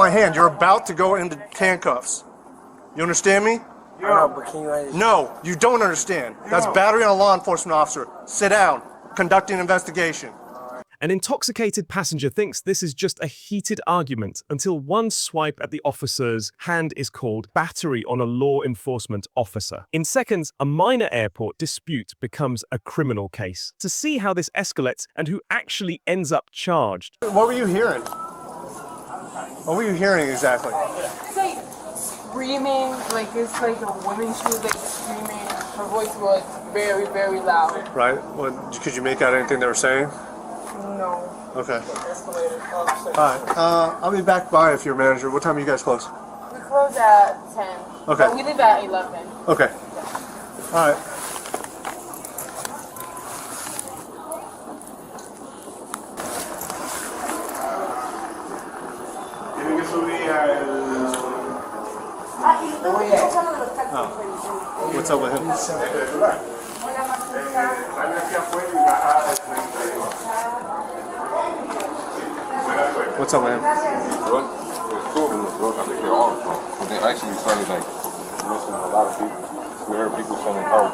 My hand, you're about to go into handcuffs. You understand me? No, but can you understand? No, you don't understand. That's battery on a law enforcement officer. Sit down. Conducting an investigation. An intoxicated passenger thinks this is just a heated argument until one swipe at the officer's hand is called battery on a law enforcement officer. In seconds, a minor airport dispute becomes a criminal case. To see how this escalates and who actually ends up charged. What were you hearing? What were you hearing exactly? It's like screaming, like it's like a woman, she was like screaming. Her voice was very, very loud. Right? Could you make out anything they were saying? No. Okay. Alright, I'll be back by if you're manager. What time are you guys close? We close at 10. Okay. But we leave at 11. Okay. Alright. What's up with him? What's up with him? Well, it's cool in the book. I think they all are. But they actually started like missing a lot of people. We heard people saying, "Oh,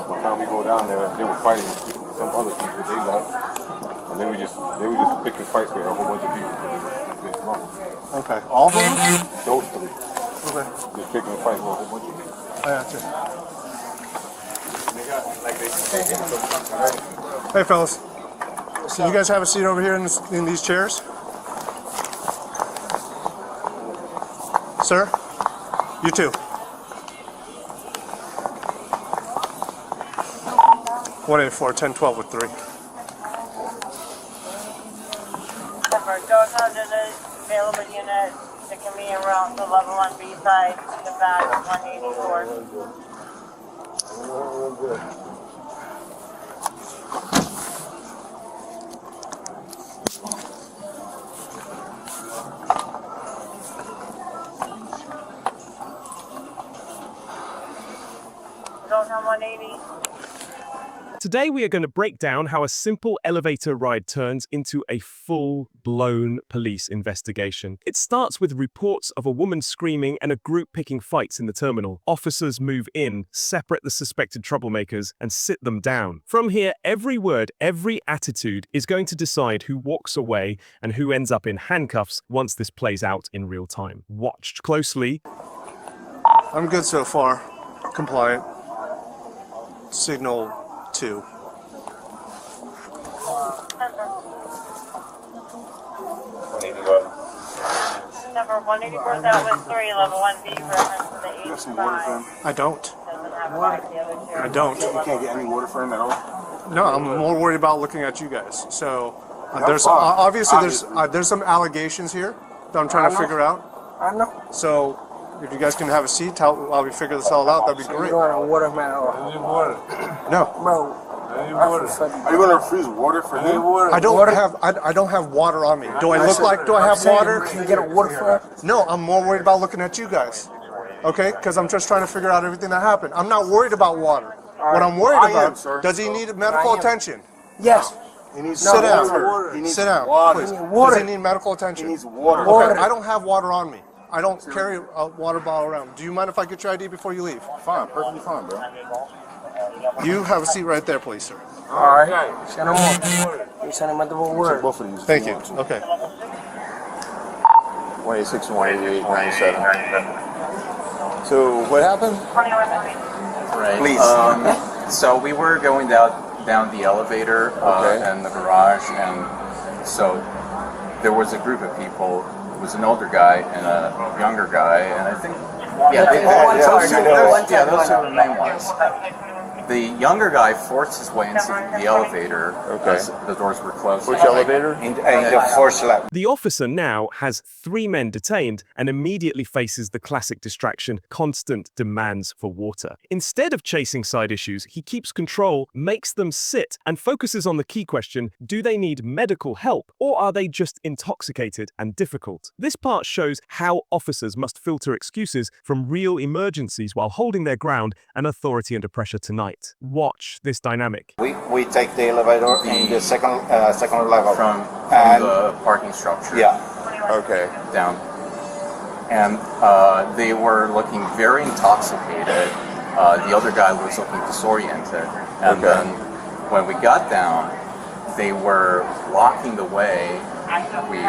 by the time we go down there, they were fighting some other people. They left, and they were just picking fights with a whole bunch of people." Okay. All of them? Those three. Okay. Just picking fights with a whole bunch of people. I got you. Hey, fellas. So you guys have a seat over here in these chairs? Sir? You too. One 1012 with 3. Don't have the available unit that can be around the level 1B side in the back of 184. Don't have 180. Today we are going to break down how a simple elevator ride turns into a full-blown police investigation. It starts with reports of a woman screaming and a group picking fights in the terminal. Officers move in, separate the suspected troublemakers, and sit them down. From here, every word, every attitude is going to decide who walks away and who ends up in handcuffs once this plays out in real time. Watched closely. I'm good so far. Compliant. Signal 2. Number 184 that was 3, level 1B, reference to the 85. I don't. Doesn't have water the other chair. I don't. You can't get any water for him at all. No, I'm more worried about looking at you guys. So there's obviously there's some allegations here that I'm trying to figure out. I know. So if you guys can have a seat while we figure this all out, that'd be great. You want a water, man? No, Bro. Are you gonna refuse water for him? I don't have water on me. Do I look like? Do I have water? Can you get a water for us? No, I'm more worried about looking at you guys. Okay, because I'm just trying to figure out everything that happened. I'm not worried about water. What I'm worried about, does he need medical attention? Yes. He needs Sit down. water. He needs Sit down, water. please. Water. Does he need medical attention? He needs water. Okay, I don't have water on me. I don't carry a water bottle around. Do you mind if I get your ID before you leave? Fine, perfectly fine, bro. You have a seat right there, please, sir. All right. Send him on. You send him at the word. Both of these. Thank you. Okay. 186 and 188, 97. So what happened? Right. Please. So we were going down the elevator and the garage, and so there was a group of people. It was an older guy and a younger guy, and I think those are the main ones. The younger guy forced his way into the elevator as the doors were closed. Which elevator? The officer now has 3 men detained and immediately faces the classic distraction, constant demands for water. Instead of chasing side issues, he keeps control, makes them sit, and focuses on the key question, do they need medical help or are they just intoxicated and difficult? This part shows how officers must filter excuses from real emergencies while holding their ground and authority under pressure tonight. Watch this dynamic. We take the elevator in the second level From the parking structure. Yeah. Okay. Down. and they were looking very intoxicated. The other guy was looking disoriented. And then when we got down, they were blocking the way. We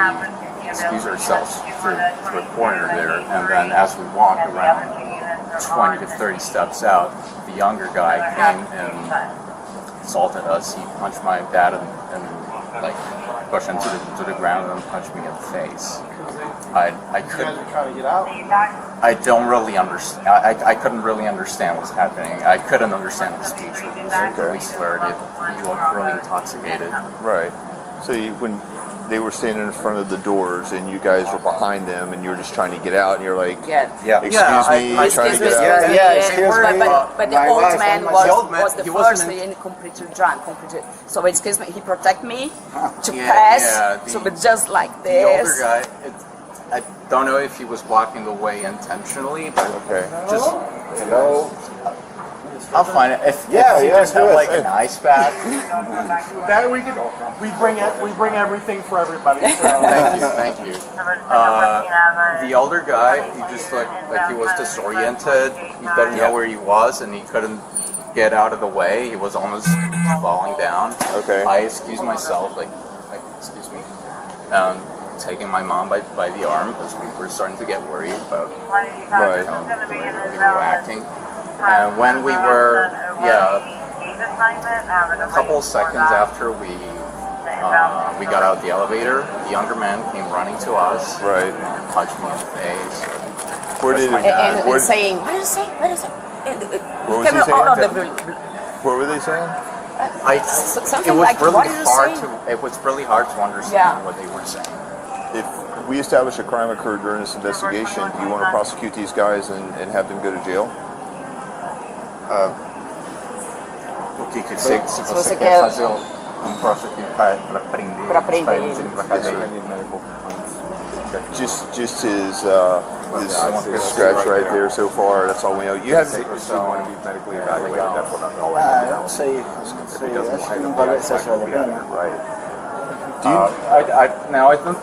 excused ourselves through a corner there, and then as we walked around 20 to 30 steps out, the younger guy came and assaulted us. He punched my dad and like pushed him to the ground and punched me in the face. I couldn't. I don't really understand. I couldn't really understand what's happening. I couldn't understand the speech. It was really slurred. He looked really intoxicated. Right. So when they were standing in front of the doors and you guys were behind them and you were just trying to get out and you're like, excuse me, trying to get out. Excuse me. But the old man was the first and completely drunk, So excuse me, he protected me to pass. So but just like this. The older guy, I don't know if he was blocking the way intentionally, but just I'll find it. If you just have like an ice pack. That we bring everything for everybody. So. Thank you. The older guy, he just looked like he was disoriented. He didn't know where he was, and he couldn't get out of the way. He was almost falling down. I excused myself, like excuse me, taking my mom by the arm because we were starting to get worried about the way they were acting. And when we were, a couple of seconds after we got out the elevator, the younger man came running to us, and punched me in the face. And saying, what is it? What was he saying? What were they saying? It was really hard to understand what they were saying. If we establish a crime occurred during this investigation, do you want to prosecute these guys and have them go to jail? O que você quer fazer um prosecute para prender eles para cadeia? Just his scratch right there so far. That's all we know. You haven't. Want to be medically evaluated. That's what I'm knowing. Não sei. Acho que não vale a pena. I think.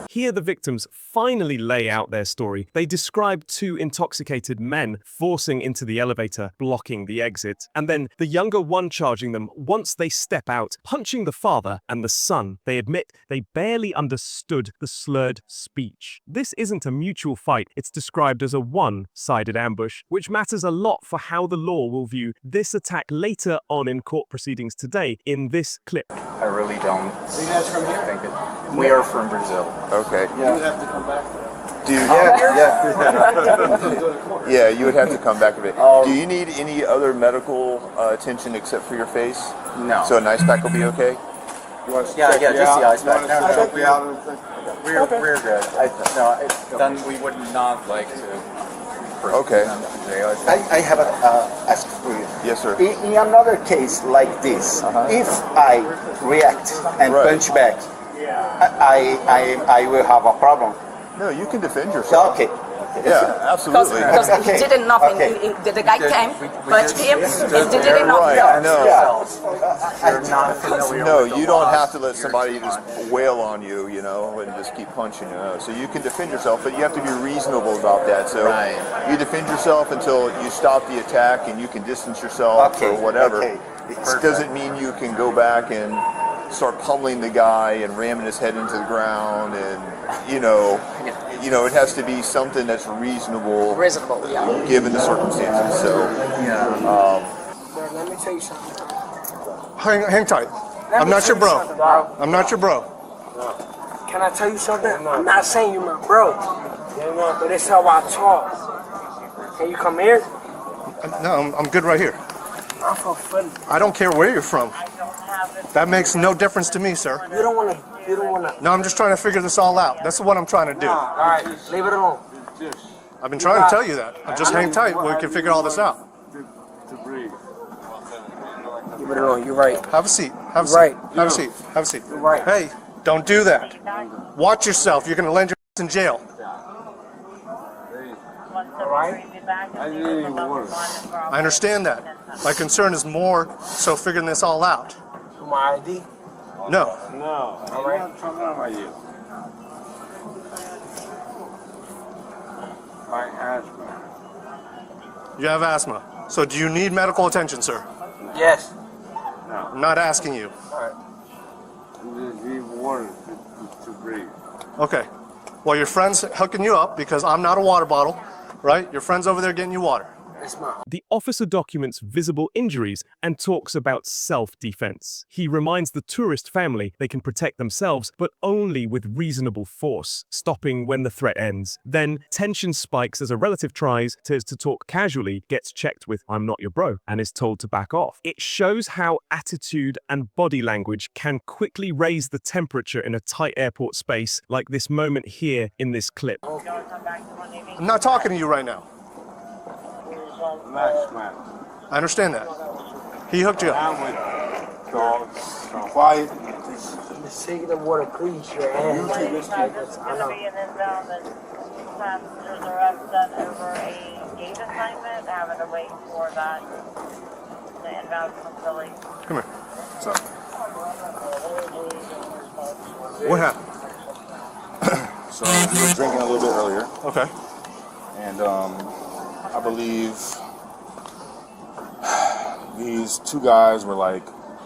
Here the victims finally lay out their story. They describe two intoxicated men forcing into the elevator, blocking the exit, and then the younger one charging them once they step out, punching the father and the son. They admit they barely understood the slurred speech. This isn't a mutual fight. It's described as a one-sided ambush, which matters a lot for how the law will view this attack later on in court proceedings today in this clip. I really don't think it. We are from Brazil. Okay. You would have to come back. You would have to come back a bit. Do you need any other medical attention except for your face? No. So an ice pack will be okay? Just the ice pack. We're good. Then we would not like to. Okay. I have a ask for you. Yes, sir. In another case like this, if I react and punch back, I will have a problem. No, you can defend yourself. Okay. Yeah, absolutely. Because he did nothing. The guy came, punched him, and did nothing. I know. You're not familiar No, with the you don't laws. have to let somebody just wail on you, and just keep punching you. So you can defend yourself, but you have to be reasonable about that. So you defend yourself until you stop the attack and you can distance yourself or whatever. It doesn't mean you can go back and start pummeling the guy and ramming his head into the ground, and it has to be something that's reasonable, given the circumstances. So, Let me tell you something. Hang tight. I'm not your bro. I'm not your bro. Can I tell you something? I'm not saying you're my bro, but it's how I talk. Can you come here? No, I'm good right here. I'm from Philly. I don't care where you're from. That makes no difference to me, sir. You don't wanna. No, I'm just trying to figure this all out. That's what I'm trying to do. All right, leave it alone. I've been trying to tell you that. Just hang tight. We can figure all this out. Leave it alone. You're right. Have a seat. Have a seat. Have a seat. Have a seat. You're right. Hey, don't do that. Watch yourself. You're going to land your ass in jail. I understand that. My concern is more so figuring this all out. My ID? No. All right. My asthma. You have asthma. So do you need medical attention, sir? Yes. I'm not asking you. Just need water to breathe. Okay. Well, your friend's hooking you up because I'm not a water bottle, right? Your friend's over there getting you water. The officer documents visible injuries and talks about self-defense. He reminds the tourist family they can protect themselves, but only with reasonable force, stopping when the threat ends. Then tension spikes as a relative tries to talk casually, gets checked with "I'm not your bro," and is told to back off. It shows how attitude and body language can quickly raise the temperature in a tight airport space, like this moment here in this clip. I'm not talking to you right now. I understand that. He hooked you up. I'm with dogs. Quiet. Just take the water, please. Your hands. Going to be an inbound and passengers are upset over a gate assignment, having to wait for that. The inbound from Philly. Come here. So, what happened? So we were drinking a little bit earlier. Okay. And I believe these two guys were like,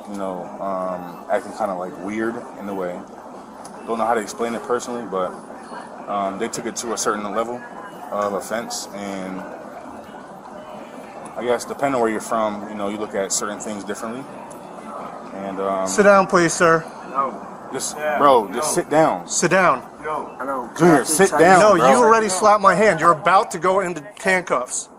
acting kind of like weird in a way. Don't know how to explain it personally, but they took it to a certain level of offense. And I guess depending on where you're from, you look at certain things differently. And sit down, please, sir. Just sit down. Sit down. Junior, sit down. No, bro. you already slapped my hand. You're about to go into handcuffs.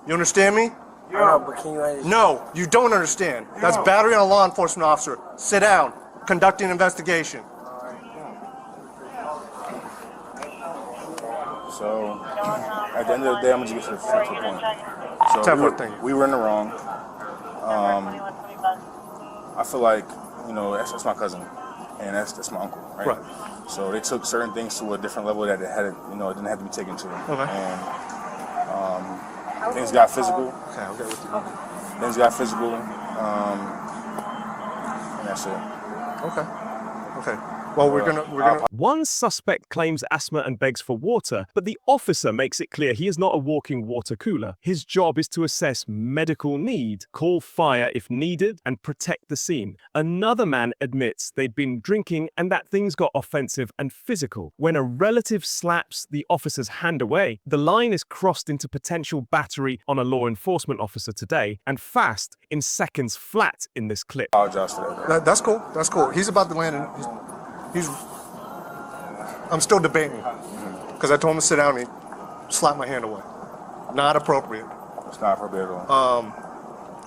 You understand me? But can you understand? No, you don't understand. That's battery on a law enforcement officer. Sit down. Conducting an investigation. So, at the end of the day, I'm going to get to the point. So, we were in the wrong. I feel like, that's my cousin. And that's my uncle, right? So they took certain things to a different level that it didn't have to be taken to. Okay. And things got physical. Okay, I'll get with you. Things got physical. And that's it. Okay. Well, we're gonna. One suspect claims asthma and begs for water, but the officer makes it clear he is not a walking water cooler. His job is to assess medical need, call fire if needed, and protect the scene. Another man admits they'd been drinking and that things got offensive and physical. When a relative slaps the officer's hand away, the line is crossed into potential battery on a law enforcement officer today, and fast, in seconds flat in this clip. I apologize for that. That's cool. That's cool. He's about to land. I'm still debating because I told him to sit down and he slapped my hand away. Not appropriate. It's not appropriate at all.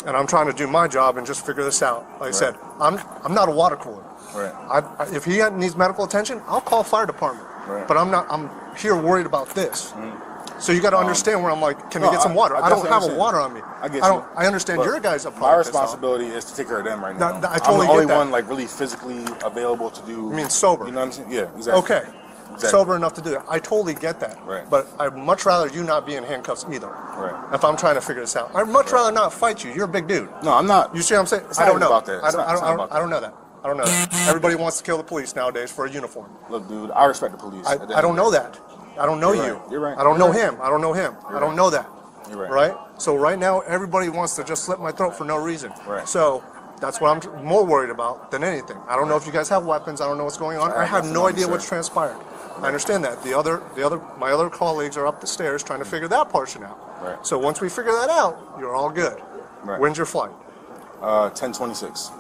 And I'm trying to do my job and just figure this out. Like I said, I'm not a water cooler. Right. If he needs medical attention, I'll call fire department. Right. But I'm here worried about this. So you got to understand where I'm like, can we get some water? I don't have a water on me. I understand your guys' problem. My responsibility is to take care of them right now. I totally I'm the only get that. one like really physically available to do. You mean sober? You know what I'm saying? Yeah, exactly. Okay. Exactly. Sober enough to do that. I totally get that. Right. But I'd much rather you not be in handcuffs either. Right. If I'm trying to figure this out, I'd much rather not fight you. You're a big dude. No, I'm not. You see what I'm saying? I don't know about that. I don't know that. I don't know that. Everybody wants to kill the police nowadays for a uniform. Look, dude, I respect the police. I don't know that. I don't know you. You're right. I don't know him. I don't know him. I don't know that. You're right. Right? So right now, everybody wants to just slit my throat for no reason. Right. So that's what I'm more worried about than anything. I don't know if you guys have weapons. I don't know what's going on. I have no idea what's transpired. I understand that. My other colleagues are up the stairs trying to figure that portion out. Right. So once we figure that out, you're all good. Right. When's your flight? 10:26.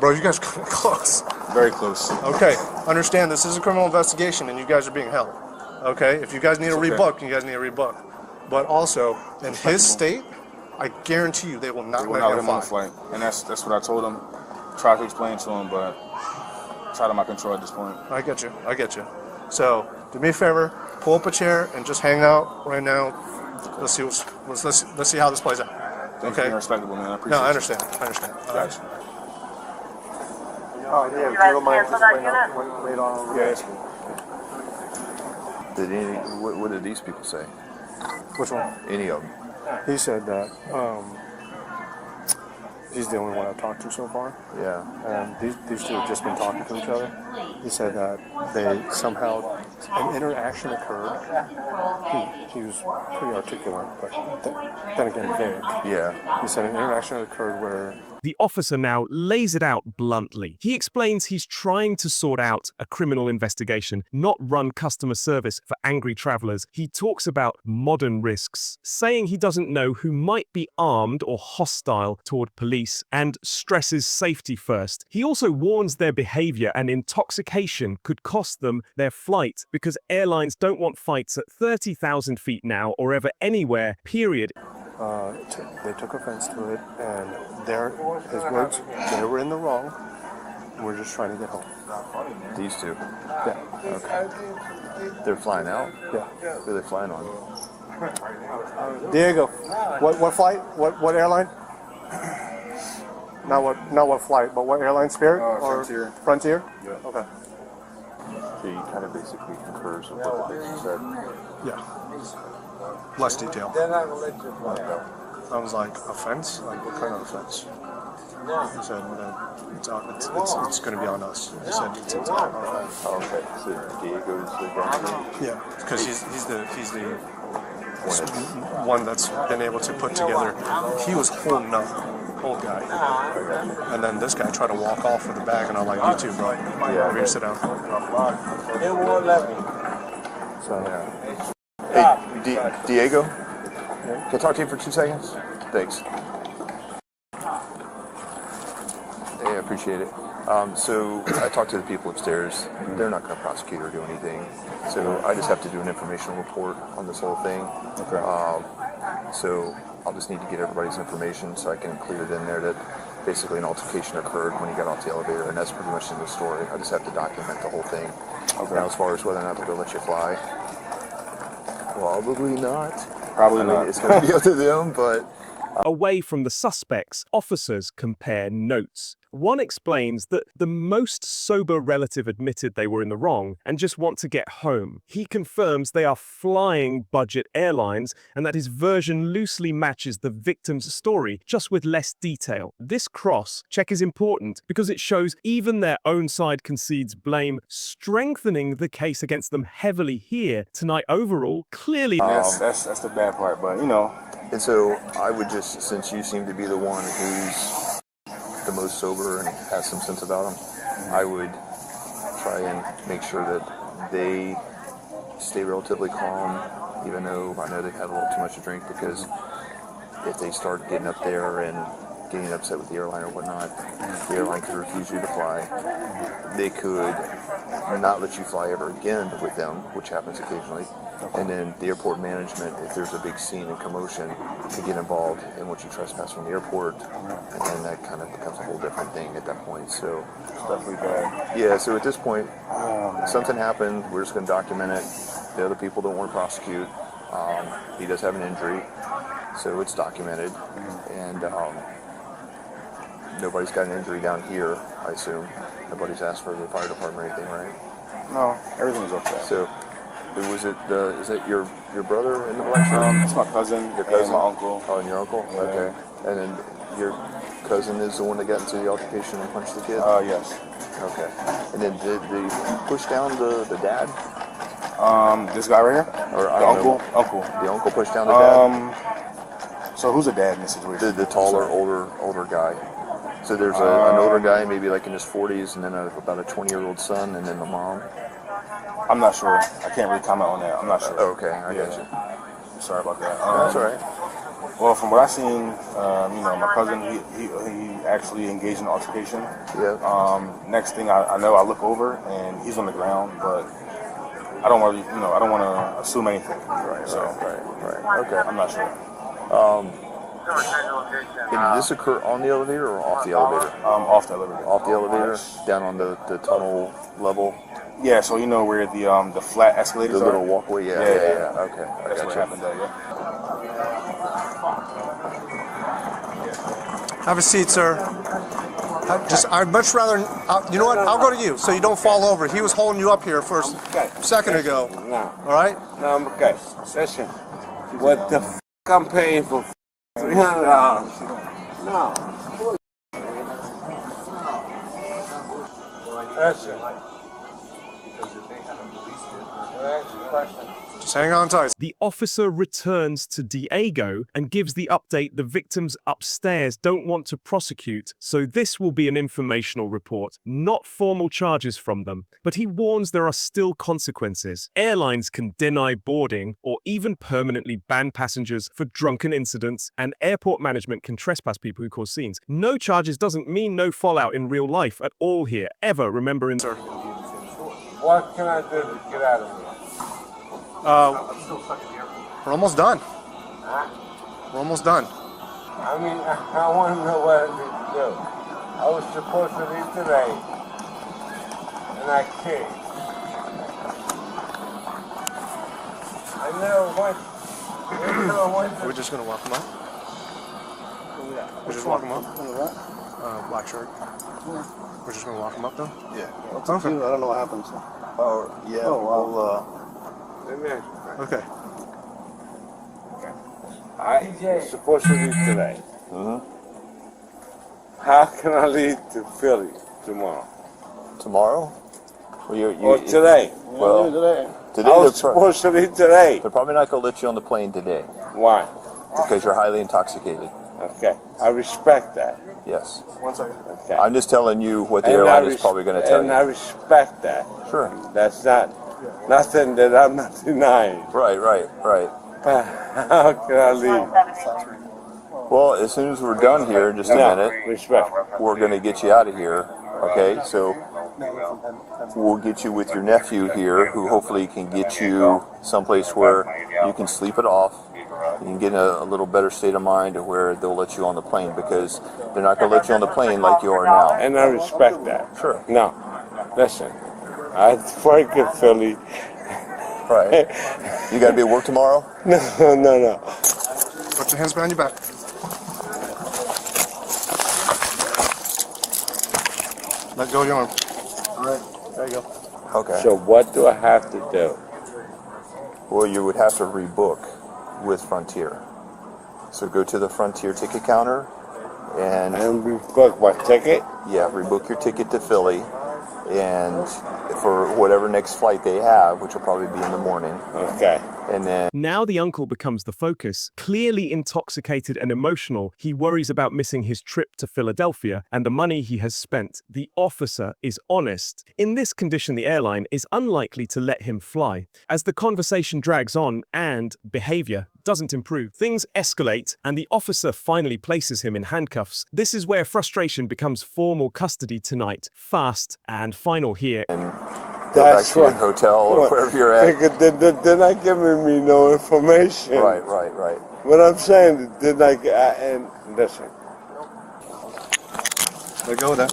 Bro, you guys are close. Very close. Okay, understand this is a criminal investigation and you guys are being held. Okay, if you guys need a rebook, you guys need a rebook. But also, in his state, I guarantee you they will not let him on the flight. And that's what I told him. Tried to explain to him, but it's out of my control at this point. I get you. So, do me a favor, pull up a chair and just hang out right now. Let's see how this plays out. Thanks for being respectable, man. I appreciate it. No, I understand. Gotcha. Oh, yeah, if you don't mind just wait on. Yeah, it's cool. What did these people say? Which one? Any of them? He said that he's the only one I've talked to so far. Yeah. And these two have just been talking to each other. He said that they somehow, an interaction occurred. He was pretty articulate, but then again vague. Yeah. He said an interaction occurred where... The officer now lays it out bluntly. He explains he's trying to sort out a criminal investigation, not run customer service for angry travelers. He talks about modern risks, saying he doesn't know who might be armed or hostile toward police, and stresses safety first. He also warns their behavior and intoxication could cost them their flight because airlines don't want fights at 30,000 feet now or ever anywhere, period. They took offense to it, and his words, they were in the wrong. We're just trying to get home. These two? Yeah. Okay. They're flying out? Yeah. Who are they flying on? Diego, what flight? What airline? Not what flight, but what airline? Spirit or Frontier. Frontier? Yeah. Okay. So he kind of basically concurs with what the person said. Yeah. Less detail. They're not gonna let you fly out. I was like, offense? Like, what kind of offense? He said, it's going to be on us. He said, it's our fault. Okay, so Diego's the guy? Yeah, because he's the one that's been able to put together. He was holding up, old guy, and then this guy tried to walk off with the bag, and I'm like, you too, bro. Yeah, over here, sit down. They won't let me. So yeah. Hey, Diego? Can I talk to you for 2 seconds? Thanks. Hey, I appreciate it. So I talked to the people upstairs. They're not going to prosecute or do anything. So I just have to do an informational report on this whole thing. Okay. So I'll just need to get everybody's information so I can include it in there that basically an altercation occurred when he got off the elevator, and that's pretty much in the story. I just have to document the whole thing. Okay. Now, as far as whether or not they'll let you fly, probably not. Probably not. It's going to be up to them, but... Away from the suspects, officers compare notes. One explains that the most sober relative admitted they were in the wrong and just want to get home. He confirms they are flying budget airlines and that his version loosely matches the victim's story, just with less detail. This cross-check is important because it shows even their own side concedes blame, strengthening the case against them heavily here. Tonight overall, clearly... That's the bad part, but you know. And so I would just, since you seem to be the one who's the most sober and has some sense about them, I would try and make sure that they stay relatively calm, even though I know they had a little too much to drink, because if they start getting up there and getting upset with the airline or whatnot, the airline could refuse you to fly. They could not let you fly ever again with them, which happens occasionally. And then the airport management, if there's a big scene and commotion, could get involved in what you trespass from the airport, and then that kind of becomes a whole different thing at that point. So It's definitely bad. yeah, so at this point, something happened. We're just going to document it. The other people don't want to prosecute. He does have an injury, so it's documented. And nobody's got an injury down here, I assume. Nobody's asked for the fire department or anything, right? No, everything's okay. So, is it your brother in the black shirt? It's my cousin, Your cousin? and my uncle. Oh, and your uncle? Yeah. Okay. And then your cousin is the one that got into the altercation and punched the kid? Yes. Okay. And then did they push down the dad? This guy right here? Or the uncle? know. Uncle. The uncle pushed down the dad? So who's the dad in this situation? The taller, older guy. So there's an older guy, maybe like in his 40s, and then about a 20-year-old son, and then the mom. I'm not sure. I can't really comment on that. I'm not sure. Okay, I got you. Sorry about that. That's all right. Well, from what I've seen, my cousin, he actually engaged in an altercation. Yeah. Next thing I know, I look over and he's on the ground, but I don't want to assume anything. Right. Okay. I'm not sure. Did this occur on the elevator or off the elevator? Off the elevator. Off the elevator, down on the tunnel level. Yeah, so you know where the flat escalators The are? little walkway, yeah. Okay, That's what happened there, yeah. Have a seat, sir. I'd much rather, you know what, I'll go to you so you don't fall over. He was holding you up here for a second ago. No. All right? No, I'm okay. Listen, what the f*** I'm paying for $300? No. Listen. Just hang on tight. The officer returns to Diego and gives the update the victims upstairs don't want to prosecute, so this will be an informational report, not formal charges from them. But he warns there are still consequences. Airlines can deny boarding or even permanently ban passengers for drunken incidents, and airport management can trespass people who cause scenes. No charges doesn't mean no fallout in real life at all here, ever, remember in... Sir. What can I do to get out of here? We're almost done. Huh? We're almost done. I mean, I want to know what I need to do. I was supposed to leave today, and I can't. I never went We're just gonna walk him up. We're just walk him up. Black shirt. We're just gonna walk him up though? Yeah. Okay. I don't know what happens. Oh, yeah. Oh, Okay. I was supposed to leave today. How can I leave to Philly tomorrow? Tomorrow? Well, Or today? Well, today I was supposed to leave today. they're probably not going to let you on the plane today Why? because you're highly intoxicated. Okay, I respect that. Yes. 1 second. Okay. I'm just telling you what the And airline is probably going to tell and you. I respect that. Sure. That's not nothing that I'm not denying. Right. How can I leave? Well, as soon as we're done here, in just a minute, Respect. we're going to get you out of here. Okay, so we'll get you with your nephew here, who hopefully can get you someplace where you can sleep it off. You can get in a little better state of mind to where they'll let you on the plane, because they're not going to let you on the plane like you are now. And I respect that. Sure. No, listen, I work in Philly. Right. You got to be at work tomorrow? No. Put your hands behind your back. Let go of your arm. All right. There you go. Okay. So what do I have to do? Well, you would have to rebook with Frontier. So go to the Frontier ticket counter and rebook my ticket? Yeah, rebook your ticket to Philly, and for whatever next flight they have, which will probably be in the morning. Okay. And then Now the uncle becomes the focus. Clearly intoxicated and emotional, he worries about missing his trip to Philadelphia and the money he has spent. The officer is honest. In this condition, the airline is unlikely to let him fly. As the conversation drags on and behavior doesn't improve, things escalate and the officer finally places him in handcuffs. This is where frustration becomes formal custody tonight. Fast and final here. go back to your hotel or wherever you're at. They're not giving me no information. Right. What I'm saying, they're not, and listen. Let go of that.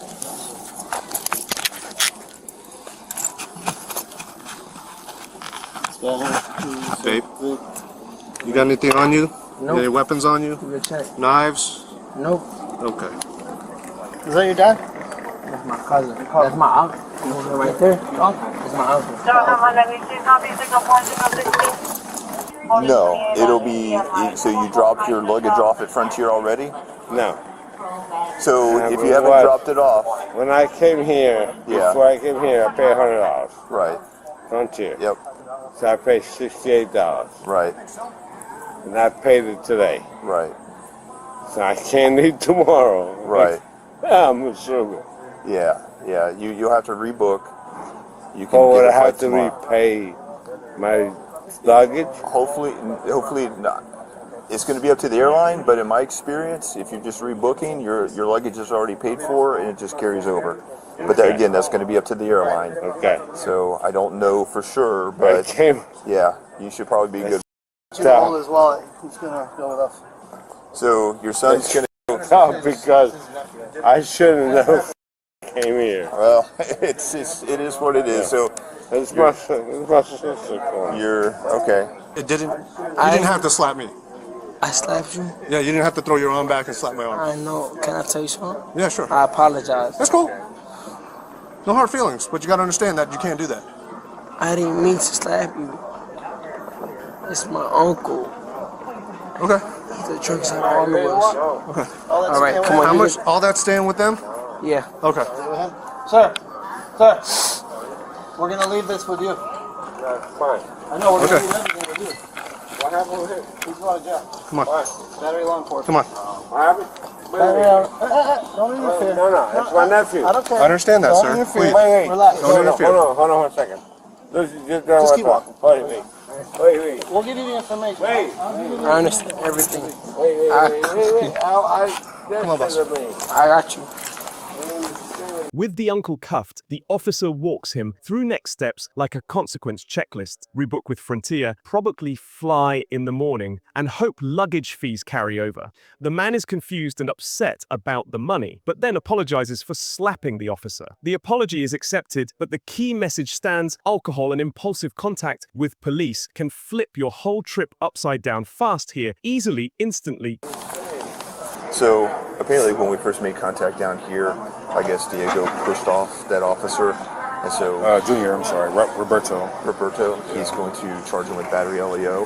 Babe, you got anything on you? Nope. Any weapons on you? Good check. Knives? Nope. Okay. Is that your dad? That's my cousin. That's my uncle. Right there. That's my uncle. No, it'll be, so you dropped your luggage off at Frontier already? No. So if you haven't dropped it off. When I came here, before I came here, I paid $100. Right. Frontier. Yep. So I paid $68. Right. And I paid it today. Right. So I can't leave tomorrow. Right. I'm assuming. Yeah. You'll have to rebook. You can Or would get I a have flight to tomorrow. repay my luggage? Hopefully not. It's going to be up to the airline, but in my experience, if you're just rebooking, your luggage is already paid for and it just carries over. But that, again, that's going to be up to the airline. Okay. So I don't know for sure, but yeah, you should probably be good. Hold his wallet. He's gonna go with us. So your son's going to No, because I shouldn't have came here. Well, it is what it is. So it's my sister. You're okay. You didn't have to slap me. I slapped you? Yeah, you didn't have to throw your arm back and slap my arm. I know. Can I tell you something? Yeah, sure. I apologize. That's cool. No hard feelings, but you got to understand that you can't do that. I didn't mean to slap you. It's my uncle. Okay. The drinks have all of us. Okay. All right, come on. How much? All that staying with them? Yeah. Okay. Sir, we're gonna leave this with you. That's fine. I know, we're Okay. going to do everything to do. What happened with him? He's going to jail. Come on. Battery law enforcement. Come on. What happened? Battery don't interfere. No, it's my nephew. I don't care. I understand that, Don't sir. interfere. Please. Wait. Relax. Don't interfere. Hold on 1 second. Just keep walking. Wait. We'll give you the information. Wait. I understand everything. Wait. Come on, boss. I got you. With the uncle cuffed, the officer walks him through next steps like a consequence checklist, rebook with Frontier, probably fly in the morning, and hope luggage fees carry over. The man is confused and upset about the money, but then apologizes for slapping the officer. The apology is accepted, but the key message stands: alcohol and impulsive contact with police can flip your whole trip upside down fast here, easily, instantly. So apparently when we first made contact down here, I guess Diego pushed off that officer. And so Junior, I'm sorry, Roberto, he's going to charge him with battery LEO.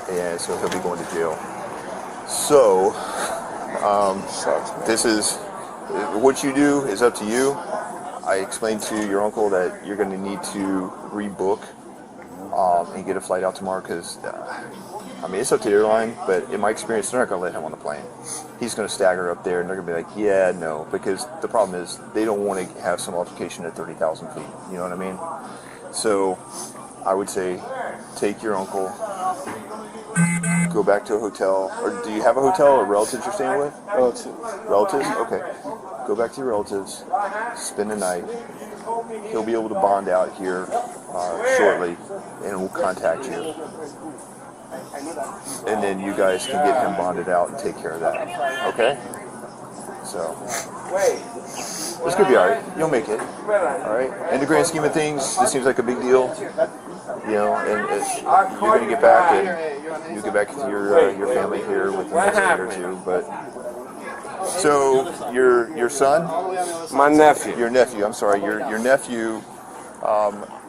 And so he'll be going to jail. So this is, what you do is up to you. I explained to your uncle that you're going to need to rebook and get a flight out tomorrow because I mean, it's up to the airline, but in my experience, they're not going to let him on the plane. He's going to stagger up there, and they're going to be like, yeah, no, because the problem is they don't want to have some altercation at 30,000 feet. You know what I mean? So I would say take your uncle, go back to a hotel. Or do you have a hotel or relatives you're staying with? Relatives? Okay. Go back to your relatives, spend the night. He'll be able to bond out here shortly, and we'll contact you. And then you guys can get him bonded out and take care of that. Okay? So, it's gonna be alright. You'll make it. Alright? In the grand scheme of things, this seems like a big deal. You know, and you're gonna get back and you get back to your family here within the next day or two. But so your son? My nephew. Your nephew. I'm sorry. Your nephew.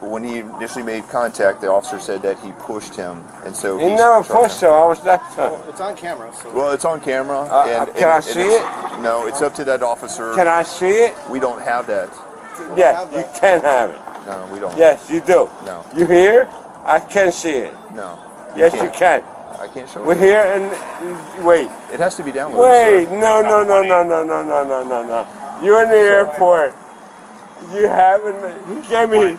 When he initially made contact, the officer said that he pushed him, and so he never pushed him. I was next to him. It's on camera. So. Well, it's on camera. Can I see it? No, it's up to that officer. Can I see it? We don't have that. Yes, you can have it. No, we don't. Yes, you do. No. You here? I can see it. No. Yes, you can. I can't show We're you. here and wait. It has to be downloaded. Wait, sir. no. You're in the airport. You haven't. He gave me.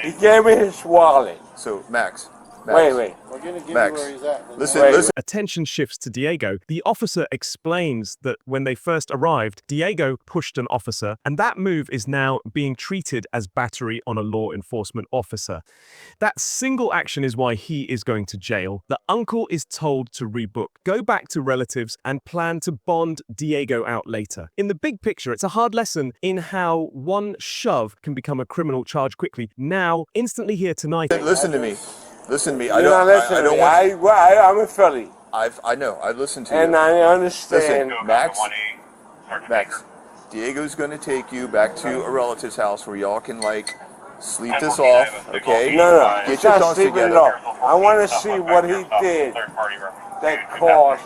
He gave me his wallet. So Max. Wait. We're going to give Max. you where he's at. Listen. Attention shifts to Diego. The officer explains that when they first arrived, Diego pushed an officer, and that move is now being treated as battery on a law enforcement officer. That single action is why he is going to jail. The uncle is told to rebook, go back to relatives, and plan to bond Diego out later. In the big picture, it's a hard lesson in how one shove can become a criminal charge quickly. Now, instantly here tonight. Listen to me. Listen to me. You're not listening to me. I'm a Philly. I know. I listened to you. And I understand. Listen, Max. Diego's going to take you back to a relative's house where y'all can sleep this off. Okay? No. Get your thoughts sleeping together. it off. I want to see what he did that caused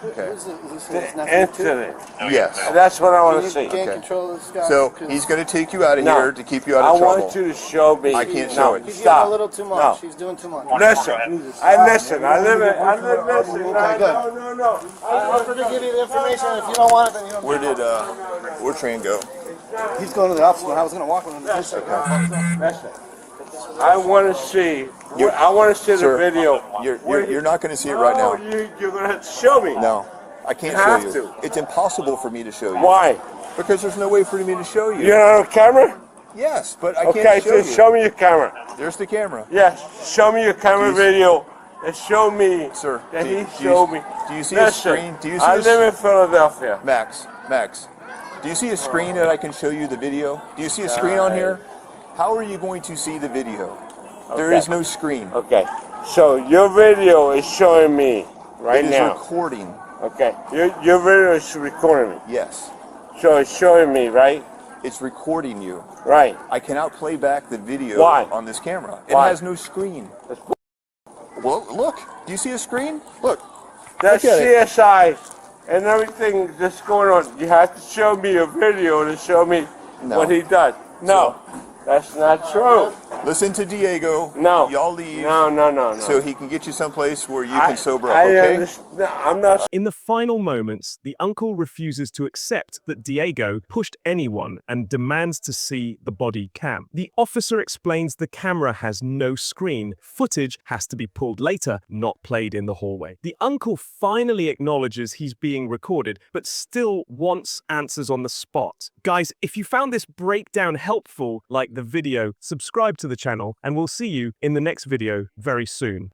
Okay. the incident. Yes. That's what I want to You see. can't control this guy. So he's going to take you out of here to keep you out I of trouble. want you to show me. I can't show it. He's getting Stop. a little too much. No. He's doing too much. Listen. I listen. Listen. Okay, good. No. I offered to give you the information. If you don't want it, then you don't. Where'd Tran go? He's going to the office. I was going to walk with him. Listen. I want to see. I want to see the video. You're not going to see it right now. You're going to have to show me. No, I can't You have show you. to. It's impossible for me to show you. Why? Because there's no way for me to show you. You're not on camera? Yes, but I Okay, can't show you. so show me your camera. There's the camera. Yes, show me your camera video and show me Sir, that do he you- showed me. Do you see Listen, a screen? Do you see I a live in Philadelphia. Max, do you see a screen that I can show you the video? Do you see a screen on here? How are you going to see the video? There is no screen. Okay, so your video is showing me right It is now. recording. Okay, your video is recording me. Yes. So it's showing me, right? It's recording you. Right. I cannot play back the video Why? on this camera. Why? It has no screen. Well, look. Do you see a screen? Look. That's Look at it. CSI and everything that's going on. You have to show me a video to show me No. what he does. No. That's not true. Listen to Diego. No. Y'all leave. No. So he can get you someplace where you can sober up, okay? I'm not. In the final moments, the uncle refuses to accept that Diego pushed anyone and demands to see the body cam. The officer explains the camera has no screen. Footage has to be pulled later, not played in the hallway. The uncle finally acknowledges he's being recorded, but still wants answers on the spot. Guys, if you found this breakdown helpful, like the video, subscribe to the channel, and we'll see you in the next video very soon.